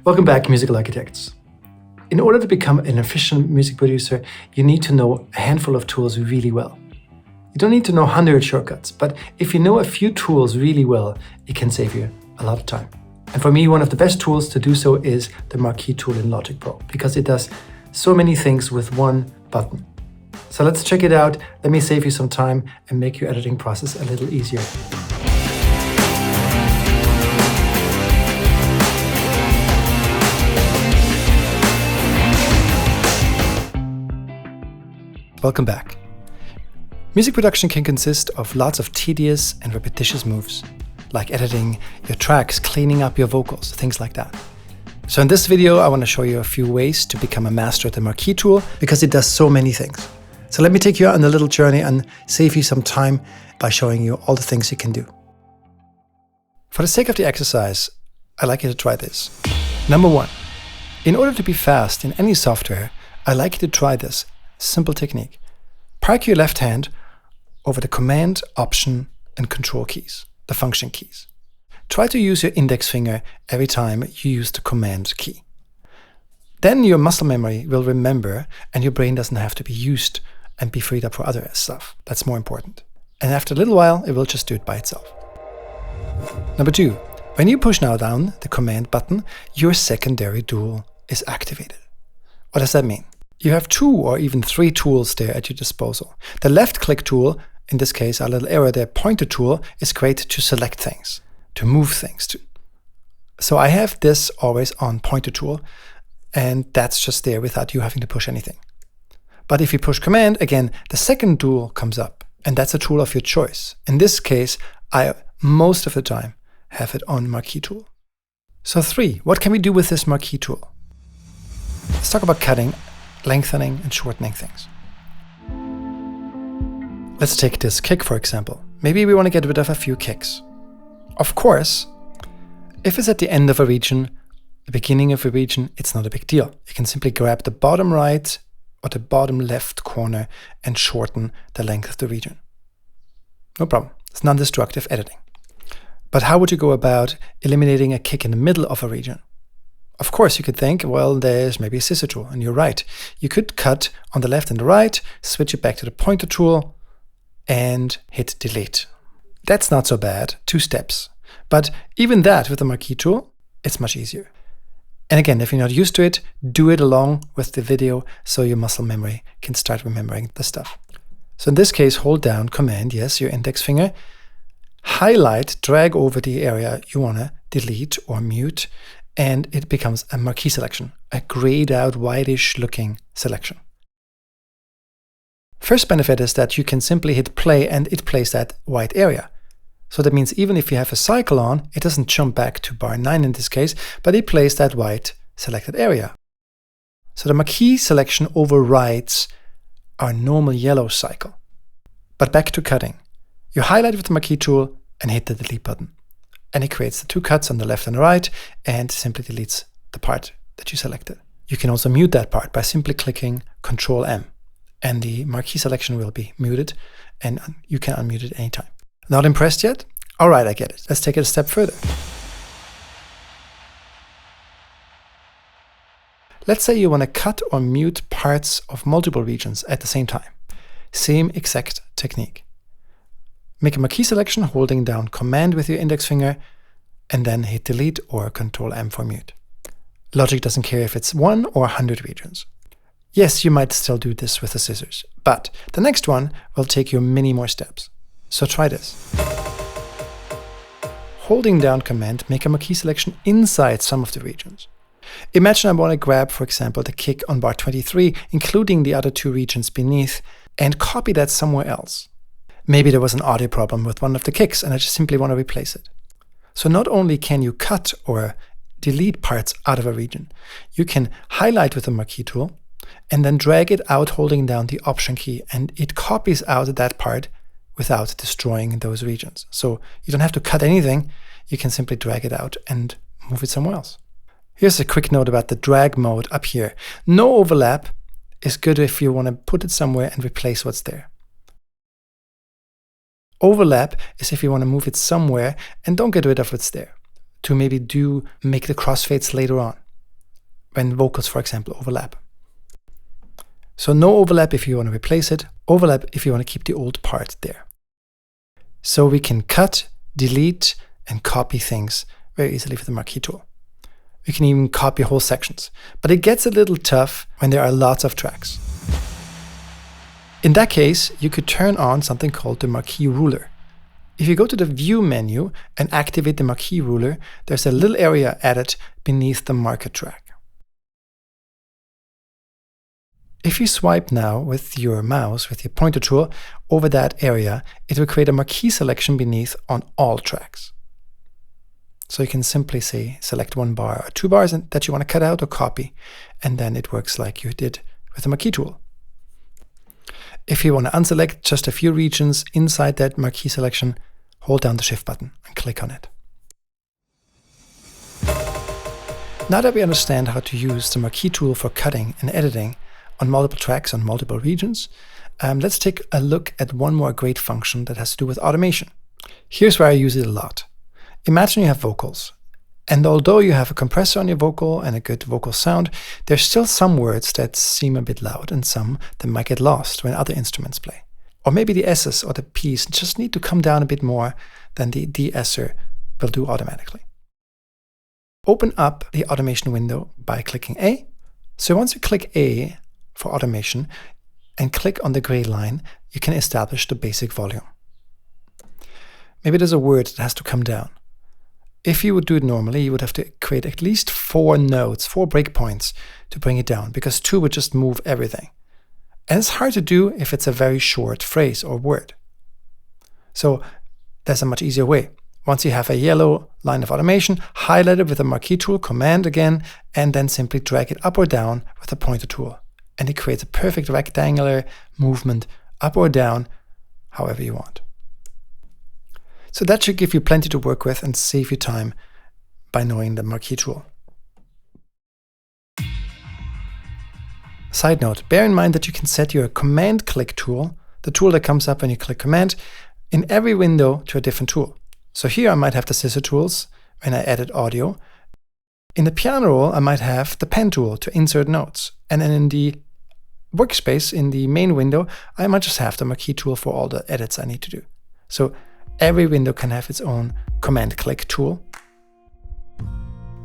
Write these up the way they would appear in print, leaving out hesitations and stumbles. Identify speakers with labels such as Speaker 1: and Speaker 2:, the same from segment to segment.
Speaker 1: Welcome back, musical architects. In order to become an efficient music producer, you need to know a handful of tools really well. You don't need to know 100 shortcuts, but if you know a few tools really well, it can save you a lot of time. And for me, one of the best tools to do so is the Marquee tool in Logic Pro, because it does so many things with one button. So let's check it out. Let me save you some time and make your editing process a little easier. Welcome back. Music production can consist of lots of tedious and repetitious moves, like editing your tracks, cleaning up your vocals, things like that. So in this video, I want to show you a few ways to become a master at the Marquee tool, because it does so many things. So let me take you on a little journey and save you some time by showing you all the things you can do. For the sake of the exercise, I'd like you to try this. Number 1, in order to be fast in any software, I'd like you to try this simple technique. Park your left hand over the Command, Option, and Control keys, the function keys. Try to use your index finger every time you use the Command key. Then your muscle memory will remember, and your brain doesn't have to be used and be freed up for other stuff. That's more important. And after a little while, it will just do it by itself. Number 2, when you push now down the Command button, your secondary tool is activated. What does that mean? You have 2 or even 3 tools there at your disposal. The left click tool, in this case our little arrow there, pointer tool, is great to select things, to move things to. So I have this always on pointer tool, and that's just there without you having to push anything. But if you push Command, again, the second tool comes up, and that's a tool of your choice. In this case, I most of the time have it on Marquee tool. So 3, what can we do with this Marquee tool? Let's talk about cutting, lengthening and shortening things. Let's take this kick, for example. Maybe we want to get rid of a few kicks. Of course, if it's at the end of a region, the beginning of a region, it's not a big deal. You can simply grab the bottom right or the bottom left corner and shorten the length of the region. No problem. It's non-destructive editing. But how would you go about eliminating a kick in the middle of a region? Of course, you could think, well, there's maybe a scissor tool, and you're right. You could cut on the left and the right, switch it back to the pointer tool, and hit delete. That's not so bad, 2 steps. But even that with the Marquee tool, it's much easier. And again, if you're not used to it, do it along with the video so your muscle memory can start remembering the stuff. So in this case, hold down Command, yes, your index finger, highlight, drag over the area you want to delete or mute, and it becomes a Marquee selection, a grayed out, whitish looking selection. First benefit is that you can simply hit play and it plays that white area. So that means even if you have a cycle on, it doesn't jump back to bar 9 in this case, but it plays that white selected area. So the Marquee selection overrides our normal yellow cycle. But back to cutting. You highlight with the Marquee tool and hit the delete button. And it creates the 2 cuts on the left and the right and simply deletes the part that you selected. You can also mute that part by simply clicking Ctrl M, and the Marquee selection will be muted and you can unmute it anytime. Not impressed yet? All right, I get it. Let's take it a step further. Let's say you want to cut or mute parts of multiple regions at the same time. Same exact technique. Make a Marquee selection holding down Command with your index finger and then hit delete or Ctrl M for mute. Logic doesn't care if it's 1 or 100 regions. Yes, you might still do this with the scissors, but the next one will take you many more steps. So try this. Holding down Command, make a Marquee selection inside some of the regions. Imagine I want to grab, for example, the kick on bar 23, including the other 2 regions beneath, and copy that somewhere else. Maybe there was an audio problem with one of the kicks and I just simply want to replace it. So not only can you cut or delete parts out of a region, you can highlight with the Marquee tool and then drag it out holding down the Option key, and it copies out that part without destroying those regions. So you don't have to cut anything, you can simply drag it out and move it somewhere else. Here's a quick note about the drag mode up here. No overlap is good if you want to put it somewhere and replace what's there. Overlap is if you want to move it somewhere and don't get rid of what's there, to maybe make the crossfades later on. when vocals, for example, overlap. So no overlap if you want to replace it, overlap if you want to keep the old part there. So we can cut, delete, and copy things very easily with the Marquee tool. We can even copy whole sections, but it gets a little tough when there are lots of tracks. In that case, you could turn on something called the Marquee ruler. If you go to the View menu and activate the Marquee ruler, there's a little area added beneath the marker track. If you swipe now with your mouse, with your pointer tool, over that area, it will create a Marquee selection beneath on all tracks. So you can simply say, select 1 bar or 2 bars that you want to cut out or copy, and then it works like you did with the Marquee tool. If you want to unselect just a few regions inside that Marquee selection, hold down the Shift button and click on it. Now that we understand how to use the Marquee tool for cutting and editing on multiple tracks on multiple regions, let's take a look at one more great function that has to do with automation. Here's where I use it a lot. Imagine you have vocals, and although you have a compressor on your vocal and a good vocal sound, there's still some words that seem a bit loud and some that might get lost when other instruments play. Or maybe the S's or the P's just need to come down a bit more than the de-esser will do automatically. Open up the automation window by clicking A. So once you click A for automation and click on the gray line, you can establish the basic volume. Maybe there's a word that has to come down. If you would do it normally, you would have to create at least 4 notes, 4 breakpoints to bring it down, because 2 would just move everything. And it's hard to do if it's a very short phrase or word. So there's a much easier way. Once you have a yellow line of automation, highlight it with the Marquee tool, Command again, and then simply drag it up or down with the pointer tool. And it creates a perfect rectangular movement up or down, however you want. So that should give you plenty to work with and save you time by knowing the Marquee tool. Side note, bear in mind that you can set your Command click tool, the tool that comes up when you click Command, in every window to a different tool. So here I might have the scissor tools when I edit audio. In the piano roll, I might have the pen tool to insert notes. And then in the workspace, in the main window, I might just have the Marquee tool for all the edits I need to do. So every window can have its own Command click tool.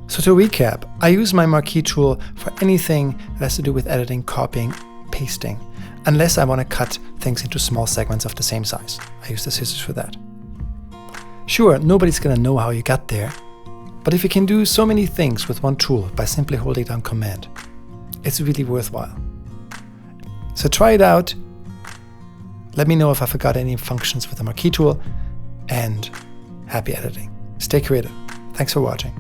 Speaker 1: So to recap, I use my Marquee tool for anything that has to do with editing, copying, pasting, unless I want to cut things into small segments of the same size. I use the scissors for that. Sure, nobody's going to know how you got there, but if you can do so many things with one tool by simply holding down Command, it's really worthwhile. So try it out. Let me know if I forgot any functions with the Marquee tool, and happy editing. Stay creative. Thanks for watching.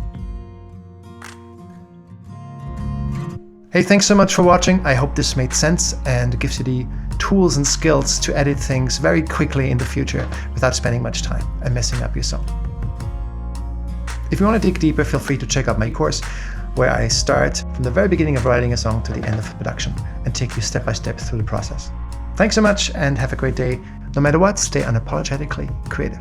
Speaker 1: Hey, thanks so much for watching. I hope this made sense and gives you the tools and skills to edit things very quickly in the future without spending much time and messing up your song. If you want to dig deeper, feel free to check out my course, where I start from the very beginning of writing a song to the end of production and take you step by step through the process. Thanks so much and have a great day. No matter what, stay unapologetically creative.